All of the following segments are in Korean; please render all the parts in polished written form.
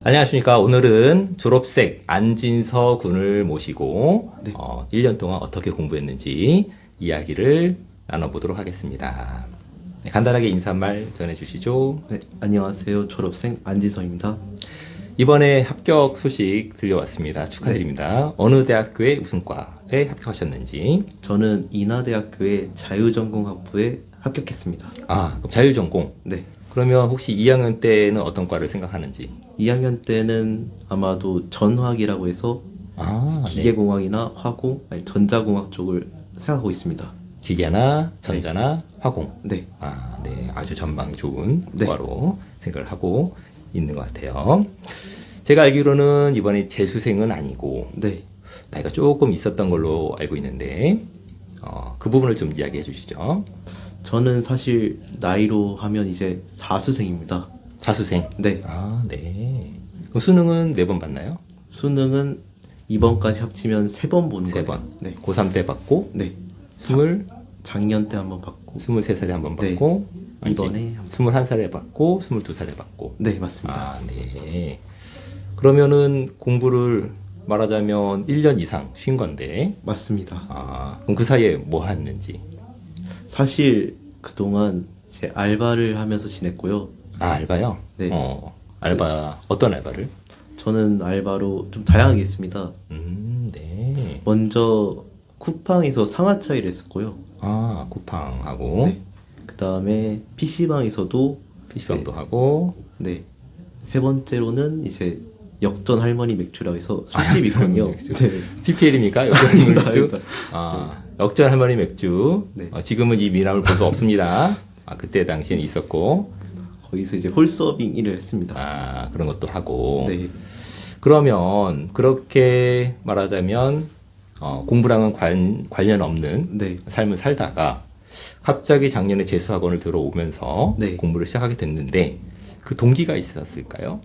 안녕하십니까. 오늘은 졸업생 안진서 군을 모시고 네. 1년 동안 어떻게 공부했는지 이야기를 나눠보도록 하겠습니다. 네, 간단하게 인사 한 말 전해주시죠. 네, 안녕하세요. 졸업생 안지성입니다. 이번에 합격 소식 들려왔습니다. 축하드립니다. 어느 대학교의 무슨 과에 합격하셨는지. 저는 인하대학교의 자유전공학부에 합격했습니다. 아, 그럼 자율전공. 네, 그러면 혹시 2학년 때는 어떤 과를 생각하는지. 2학년 때는 아마도 전화학이라고 해서 아, 네. 기계공학이나 화공, 아니 전자공학 쪽을 생각하고 있습니다. 기계나 전자나 화공. 네, 아, 네. 아주 전망이 좋은 네. 과로 생각을 하고 있는 것 같아요. 제가 알기로는 이번에 재수생은 아니고 네. 나이가 조금 있었던 걸로 알고 있는데 그 부분을 좀 이야기해 주시죠. 저는 사실 나이로 하면 이제 사수생입니다. 자수생. 네, 아, 네. 그럼 수능은 4번 봤나요? 수능은 이번까지 합치면 3번 보는 거예요. 3번. 네, 고3 때 받고 네. 23살에 작년 때 한번 받고, 한 번 네. 받고 이번에 21살에 받고 22살에 받고. 네, 맞습니다. 아, 네. 그러면은 공부를 말하자면 1년 이상 쉰 건데, 맞습니다. 아, 그럼 그 사이에 뭐 했는지. 사실 그동안 이제 알바를 하면서 지냈고요. 아, 알바요? 네. 알바, 어떤 알바를? 저는 알바로 좀 다양하게 했습니다. 네. 먼저 쿠팡에서 상하차를 했었고요. 아, 쿠팡하고, 네. 그 다음에 PC방에서도 PC방도 하고, 네. 세 번째로는 이제 역전 할머니 맥주라고 해서 술집 있거든요. 맥주. 네. PPL입니까? 역전 할머니 맥주? 아닙니다. 아, 역전 할머니 맥주. 네. 지금은 이 미남을 볼 수 없습니다. 아, 그때 당시엔 있었고, 거기서 이제 홀서빙 일을 했습니다. 아, 그런 것도 하고. 네. 그러면 그렇게 말하자면 공부랑은 관련 없는 네. 삶을 살다가 갑자기 작년에 재수학원을 들어오면서 네. 공부를 시작하게 됐는데 그 동기가 있었을까요?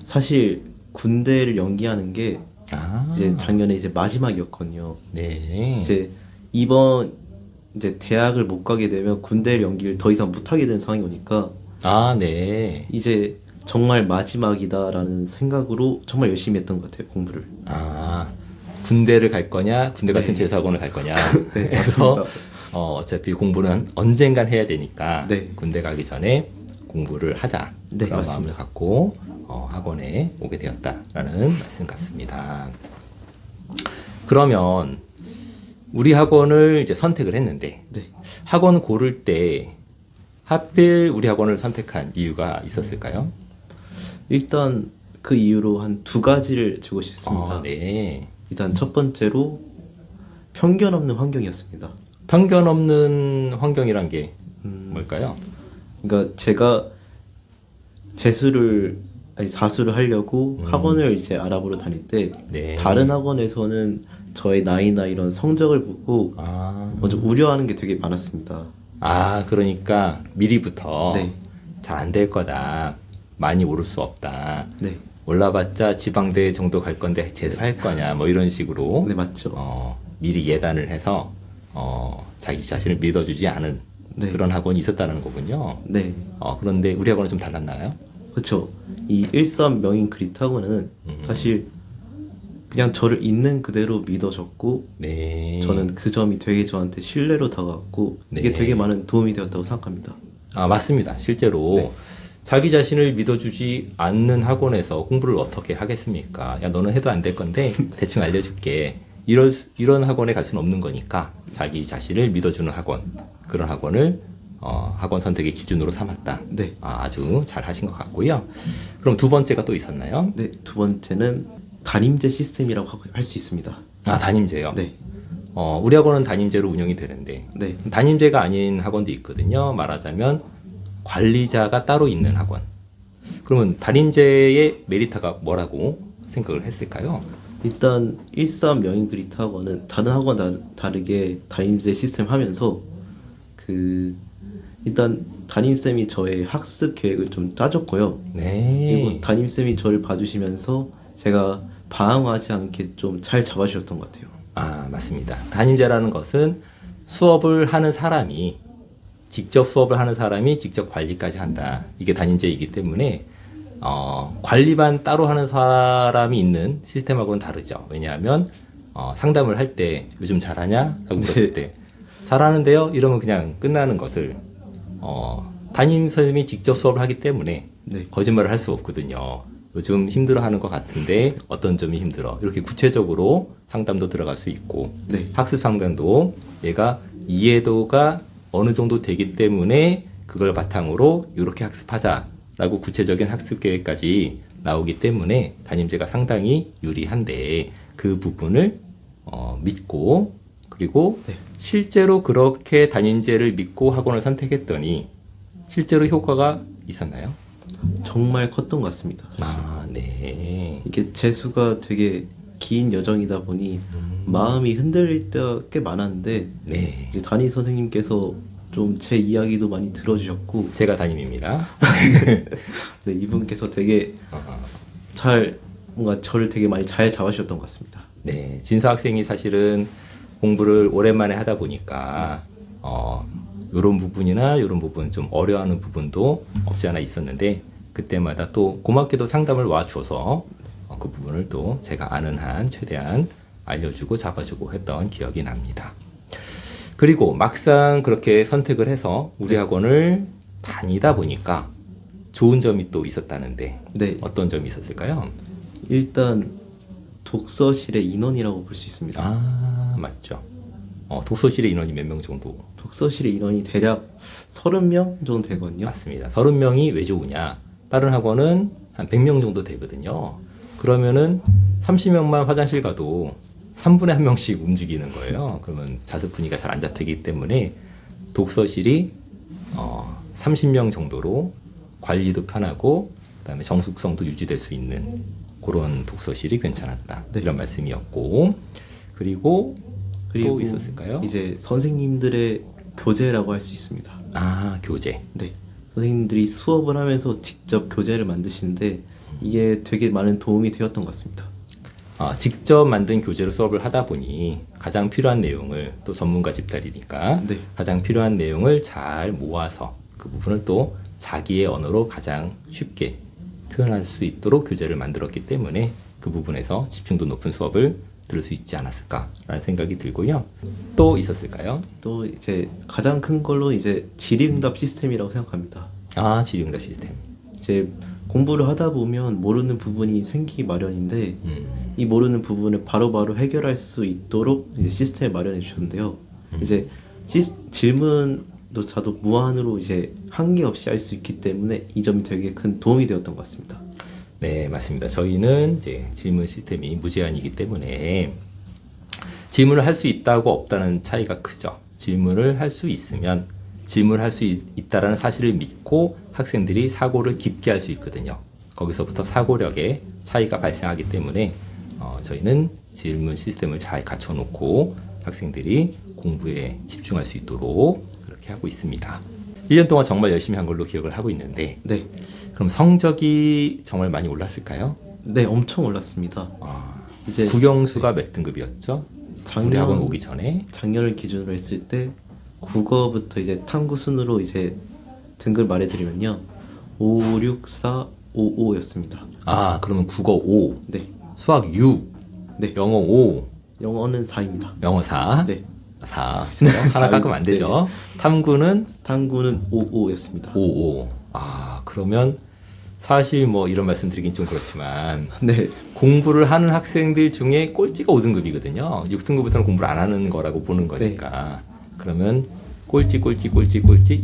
사실 군대를 연기하는 게 아, 이제 작년에 이제 마지막이었거든요. 네. 이제 이번 이제 대학을 못 가게 되면 군대 연기를 더 이상 못 하게 되는 상황이 오니까 아, 네. 이제 정말 마지막이다라는 생각으로 정말 열심히 했던 것 같아요, 공부를. 아, 군대를 갈 거냐, 군대 같은 네. 재수학원을 갈 거냐. 네, 그래서 맞습니다. 어차피 공부는 언젠간 해야 되니까 네. 군대 가기 전에 공부를 하자. 네, 그런 맞습니다. 마음을 갖고 학원에 오게 되었다라는 말씀 같습니다. 그러면 우리 학원을 이제 선택을 했는데 네. 학원 고를 때 하필 우리 학원을 선택한 이유가 있었을까요? 일단 그 이유로 한 두 가지를 주고 싶습니다. 네. 일단 첫 번째로 편견 없는 환경이었습니다. 편견 없는 환경이란 게 뭘까요? 그러니까 제가 재수를 아니 사수를 하려고 학원을 이제 알아보러 다닐 때 네. 다른 학원에서는 저의 나이나 이런 성적을 보고 아, 먼저 우려하는 게 되게 많았습니다. 그러니까 미리부터 네. 잘 안 될 거다. 많이 오를 수 없다. 네, 올라봤자 지방대 정도 갈 건데 재수할 거냐 뭐 이런 식으로 네 맞죠. 미리 예단을 해서 자기 자신을 믿어주지 않은 네. 그런 학원이 있었다는 거군요. 네, 그런데 우리 학원은 좀 달랐나요? 그렇죠. 이 일산 명인 그리트 학원은 사실 그냥 저를 있는 그대로 믿어줬고 네. 저는 그 점이 되게 저한테 신뢰로 다가왔고 이게 네. 되게 많은 도움이 되었다고 생각합니다. 맞습니다. 실제로 네. 자기 자신을 믿어주지 않는 학원에서 공부를 어떻게 하겠습니까? 야, 너는 해도 안 될 건데 대충 알려줄게. 이런 학원에 갈 수는 없는 거니까 자기 자신을 믿어주는 학원, 그런 학원을 학원 선택의 기준으로 삼았다. 네. 아주 잘 하신 것 같고요. 그럼 두 번째가 또 있었나요? 네, 두 번째는 담임제 시스템이라고 할 수 있습니다. 담임제요. 네, 우리 학원은 담임제로 운영이 되는데 네, 담임제가 아닌 학원도 있거든요. 말하자면 관리자가 따로 있는 학원. 그러면 담임제의 메리트가 뭐라고 생각을 했을까요? 일단 일산 명인 그리트 학원은 다른 학원 다르게 담임제 시스템 하면서 일단 담임쌤이 저의 학습 계획을 좀 짜줬고요. 네. 그리고 담임쌤이 저를 봐주시면서 제가 방황하지 않게 좀 잘 잡아주셨던 것 같아요. 맞습니다. 담임제라는 것은 수업을 하는 사람이 직접 수업을 하는 사람이 직접 관리까지 한다. 이게 담임제이기 때문에 관리만 따로 하는 사람이 있는 시스템하고는 다르죠. 왜냐하면 상담을 할 때 요즘 잘하냐? 라고 물었을 때 잘하는데요? 이러면 그냥 끝나는 것을 담임 선생님이 직접 수업을 하기 때문에 네. 거짓말을 할 수 없거든요. 요즘 힘들어하는 것 같은데 어떤 점이 힘들어? 이렇게 구체적으로 상담도 들어갈 수 있고 네. 학습 상담도 얘가 이해도가 어느 정도 되기 때문에 그걸 바탕으로 이렇게 학습하자라고 구체적인 학습 계획까지 나오기 때문에 담임제가 상당히 유리한데 그 부분을 믿고 그리고 네. 실제로 그렇게 담임제를 믿고 학원을 선택했더니 실제로 효과가 있었나요? 정말 컸던 것 같습니다. 아, 네. 이게 재수가 되게 긴 여정이다 보니 마음이 흔들릴 때가 꽤 많았는데 네. 이제 담임 선생님께서 좀 제 이야기도 많이 들어주셨고 제가 담임입니다. 네, 이분께서 되게 잘 뭔가 저를 되게 많이 잘 잡아주셨던 것 같습니다. 네. 진서 학생이 사실은 공부를 오랜만에 하다 보니까 요런 부분이나 요런 부분 좀 어려워하는 부분도 없지 않아 있었는데 그때마다 또 고맙게도 상담을 와줘서 그 부분을 또 제가 아는 한 최대한 알려주고 잡아주고 했던 기억이 납니다. 그리고 막상 그렇게 선택을 해서 우리 학원을 다니다 보니까 좋은 점이 또 있었다는데 네, 어떤 점이 있었을까요? 일단 독서실의 인원이라고 볼 수 있습니다. 아, 맞죠. 독서실의 인원이 몇 명 정도? 독서실의 인원이 대략 30명 정도 되거든요. 맞습니다. 30명이 왜 좋으냐? 다른 학원은 한 100명 정도 되거든요. 그러면은 30명만 화장실 가도 3분의 1명씩 움직이는 거예요. 그러면 자습 분위기가 잘 안 잡히기 때문에 독서실이 30명 정도로 관리도 편하고 그다음에 정숙성도 유지될 수 있는 그런 독서실이 괜찮았다. 네. 이런 말씀이었고 그리고 또 있었을까요? 이제 선생님들의 교재라고 할 수 있습니다. 아, 교재. 네, 선생님들이 수업을 하면서 직접 교재를 만드시는데 이게 되게 많은 도움이 되었던 것 같습니다. 직접 만든 교재로 수업을 하다 보니 가장 필요한 내용을 또 전문가 집단이니까 네. 가장 필요한 내용을 잘 모아서 그 부분을 또 자기의 언어로 가장 쉽게 표현할 수 있도록 교재를 만들었기 때문에 그 부분에서 집중도 높은 수업을 들을 수 있지 않았을까라는 생각이 들고요. 또 있었을까요? 또 이제 가장 큰 걸로 이제 질의응답 시스템이라고 생각합니다. 아, 질의응답 시스템. 이제 공부를 하다 보면 모르는 부분이 생기기 마련인데 이 모르는 부분을 바로바로 해결할 수 있도록 이제 시스템을 마련해 주셨는데요. 이제 질문조차도 무한으로 이제 한계 없이 할 수 있기 때문에 이 점이 되게 큰 도움이 되었던 것 같습니다. 네, 맞습니다. 저희는 이제 질문 시스템이 무제한이기 때문에 질문을 할 수 있다고 없다는 차이가 크죠. 질문을 할 수 있으면 질문을 할 수 있다라는 사실을 믿고 학생들이 사고를 깊게 할 수 있거든요. 거기서부터 사고력의 차이가 발생하기 때문에 저희는 질문 시스템을 잘 갖춰놓고 학생들이 공부에 집중할 수 있도록 그렇게 하고 있습니다. 1년 동안 정말 열심히 한 걸로 기억을 하고 있는데 네, 그럼 성적이 정말 많이 올랐을까요? 네, 엄청 올랐습니다. 이제 국영수가 몇 등급이었죠? 우리 학원 오기 전에. 작년을 기준으로 했을 때 국어부터 이제 탐구 순으로 이제 등급 말해드리면요, 5, 6, 4, 5, 5였습니다. 아, 그러면 국어 5, 네, 수학 6, 네, 영어 5, 영어는 4입니다. 영어 4. 네, 4. 하나 깎으면 안 되죠. 탐구는 탐구는 5, 5였습니다. 5, 5. 아, 그러면 사실 뭐 이런 말씀 드리긴 좀 그렇지만 네, 공부를 하는 학생들 중에 꼴찌가 5등급이거든요. 6등급부터는 공부를 안 하는 거라고 보는 거니까. 그러면 꼴찌.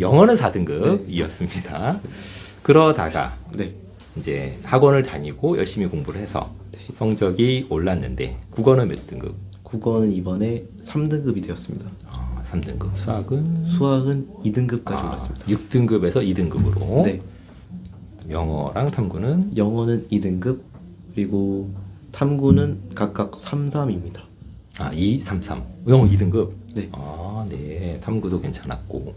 영어는 4등급이었습니다. 그러다가 네, 이제 학원을 다니고 열심히 공부를 해서 성적이 올랐는데 국어는 몇 등급? 국어는 이번에 3등급이 되었습니다. 3등급. 수학은 수학은 2등급까지 올랐습니다. 6등급에서 2등급으로. 네, 영어랑 탐구는 영어는 2등급, 그리고 탐구는 각각 3, 3입니다. 2, 3, 3. 영어 2등급. 네. 네. 탐구도 괜찮았고.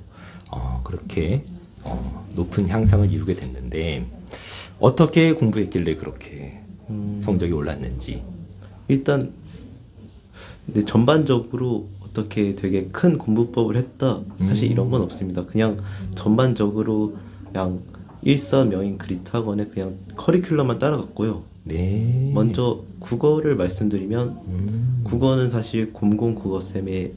그렇게 높은 향상을 이루게 됐는데 어떻게 공부했길래 그렇게 성적이 올랐는지. 일단 네, 전반적으로 어떻게 되게 큰 공부법을 했다, 사실 이런 건 없습니다. 그냥 전반적으로 그냥 일사명인 그리트 학원에 그냥 커리큘럼만 따라갔고요. 네. 먼저 국어를 말씀드리면 국어는 사실 곰곰 국어쌤의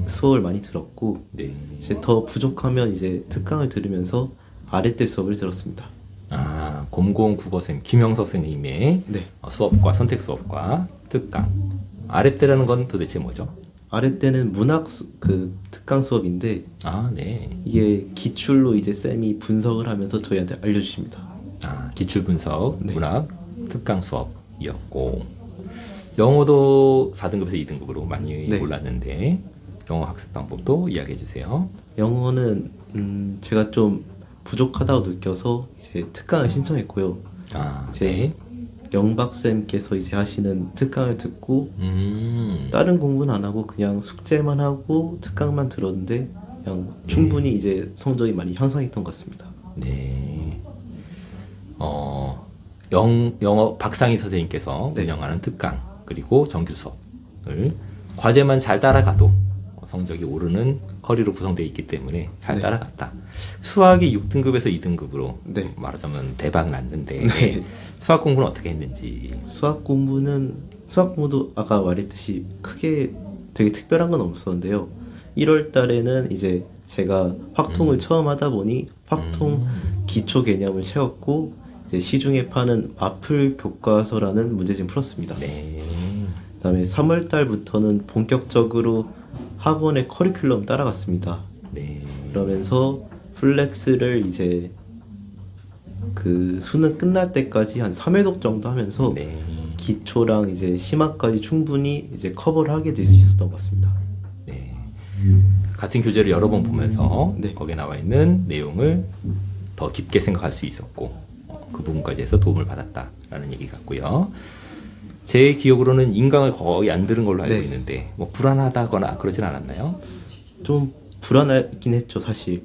수업을 많이 들었고 네. 이제 더 부족하면 이제 특강을 들으면서 아랫대 수업을 들었습니다. 아, 곰곰국어쌤 김영석 선생님의 네. 수업과 선택 수업과 특강. 아랫대라는 건 도대체 뭐죠? 아랫대는 그 특강 수업인데 아, 네. 이게 기출로 이제 쌤이 분석을 하면서 저희한테 알려주십니다. 아, 기출 분석, 네. 문학, 특강 수업이었고, 영어도 4등급에서 2등급으로 많이 네. 올랐는데, 영어 학습 방법도 이야기해 주세요. 영어는 제가 좀 부족하다고 느껴서 이제 특강을 신청했고요. 아, 이제 네. 영박쌤께서 이제 하시는 특강을 듣고 다른 공부는 안 하고 그냥 숙제만 하고 특강만 들었는데 그냥 충분히 이제 성적이 많이 향상했던 것 같습니다. 네. 영어 박상희 선생님께서 네. 운영하는 특강, 그리고 정규 수업을 과제만 잘 따라가도 성적이 오르는 커리로 구성되어 있기 때문에 잘 네. 따라갔다. 수학이 6등급에서 2등급으로 네. 말하자면 대박 났는데 네. 수학 공부는 어떻게 했는지. 수학 공부도 아까 말했듯이 크게 되게 특별한 건 없었는데요. 1월 달에는 이제 제가 확통을 처음 하다 보니 확통 기초 개념을 채웠고 이제 시중에 파는 마플 교과서라는 문제집 풀었습니다. 네. 그다음에 3월 달부터는 본격적으로 학원의 커리큘럼 따라갔습니다. 네. 그러면서 플렉스를 이제 그 수능 끝날 때까지 한 3회독 정도 하면서 네. 기초랑 이제 심화까지 충분히 이제 커버를 하게 될 수 있었던 것 같습니다. 네. 같은 교재를 여러 번 보면서 네. 거기에 나와 있는 내용을 더 깊게 생각할 수 있었고 그 부분까지 해서 도움을 받았다라는 얘기 같고요. 제 기억으로는 인강을 거의 안 들은 걸로 알고 네. 있는데 뭐 불안하다거나 그러진 않았나요? 좀 불안하긴 했죠, 사실.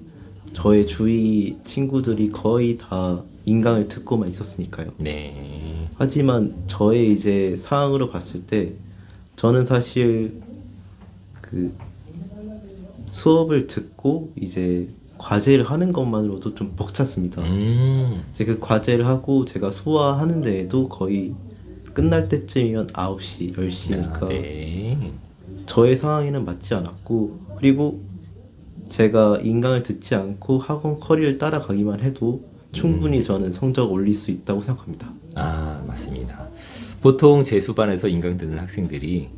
저의 주위 친구들이 거의 다 인강을 듣고만 있었으니까요. 네. 하지만 저의 이제 상황으로 봤을 때 저는 사실 그 수업을 듣고 이제 과제를 하는 것만으로도 좀 벅찼습니다. 이제 그 과제를 하고 제가 소화하는 데에도 거의 끝날 때쯤이면 9시, 10시니까 아, 네. 저의 상황에는 맞지 않았고 그리고 제가 인강을 듣지 않고 학원 커리를 따라가기만 해도 충분히 저는 성적 올릴 수 있다고 생각합니다. 아, 맞습니다. 보통 재수반에서 인강 듣는 학생들이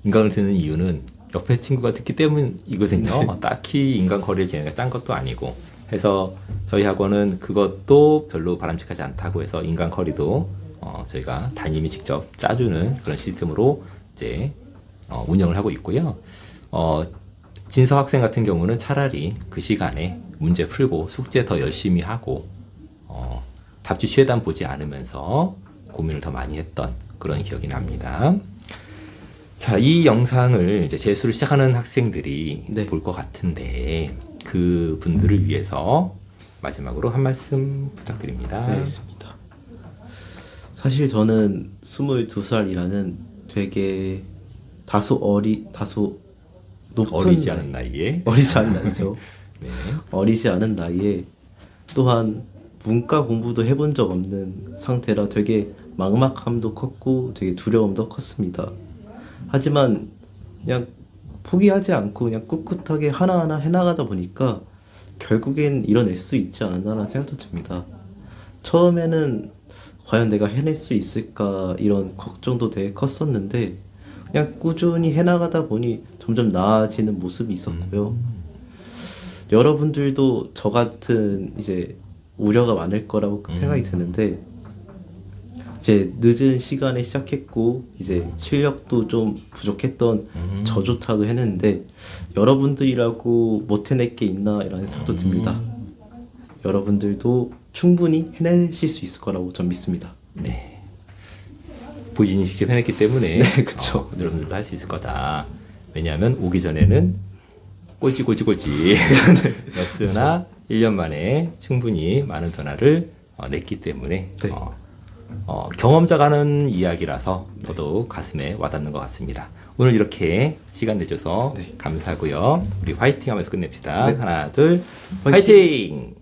인강을 듣는 이유는 옆에 친구가 듣기 때문이거든요. 딱히 인강 커리를 걔네가 짠 것도 아니고 해서 저희 학원은 그것도 별로 바람직하지 않다고 해서 인강 커리도 저희가 담임이 직접 짜주는 그런 시스템으로 이제 운영을 하고 있고요. 진서 학생 같은 경우는 차라리 그 시간에 문제 풀고 숙제 더 열심히 하고 답지 최대한 보지 않으면서 고민을 더 많이 했던 그런 기억이 납니다. 자, 이 영상을 이제 재수를 시작하는 학생들이 네. 볼 것 같은데 그 분들을 위해서 마지막으로 한 말씀 부탁드립니다. 네, 있습니다. 사실 저는 22살이라는 되게 다소 높은 어리지 나이, 않은 나이에 어리지 않은 나이죠. 네. 어리지 않은 나이에 또한 문과 공부도 해본 적 없는 상태라 되게 막막함도 컸고 되게 두려움도 컸습니다. 하지만 그냥 포기하지 않고 그냥 꿋꿋하게 하나하나 해나가다 보니까 결국엔 이뤄낼 수 있지 않았나라는 생각도 듭니다. 처음에는 과연 내가 해낼 수 있을까 이런 걱정도 되게 컸었는데 그냥 꾸준히 해나가다 보니 점점 나아지는 모습이 있었고요. 여러분들도 저 같은 이제 우려가 많을 거라고 생각이 드는데 이제 늦은 시간에 시작했고 이제 실력도 좀 부족했던 저조차도 했는데 여러분들이라고 못 해낼 게 있나 이라는 생각도 듭니다. 여러분들도 충분히 해내실 수 있을 거라고 전 믿습니다. 네. 본인이 직접 해냈기 때문에 네, 그쵸. 여러분들도 할 수 있을 거다. 왜냐하면 오기 전에는 꼴찌 였으나 1년 만에 충분히 많은 변화를 냈기 때문에 네. 경험자가 하는 이야기라서 더더욱 가슴에 와닿는 것 같습니다. 오늘 이렇게 시간 내줘서 네. 감사하고요. 우리 화이팅 하면서 끝냅시다. 네. 하나, 둘, 화이팅! 화이팅!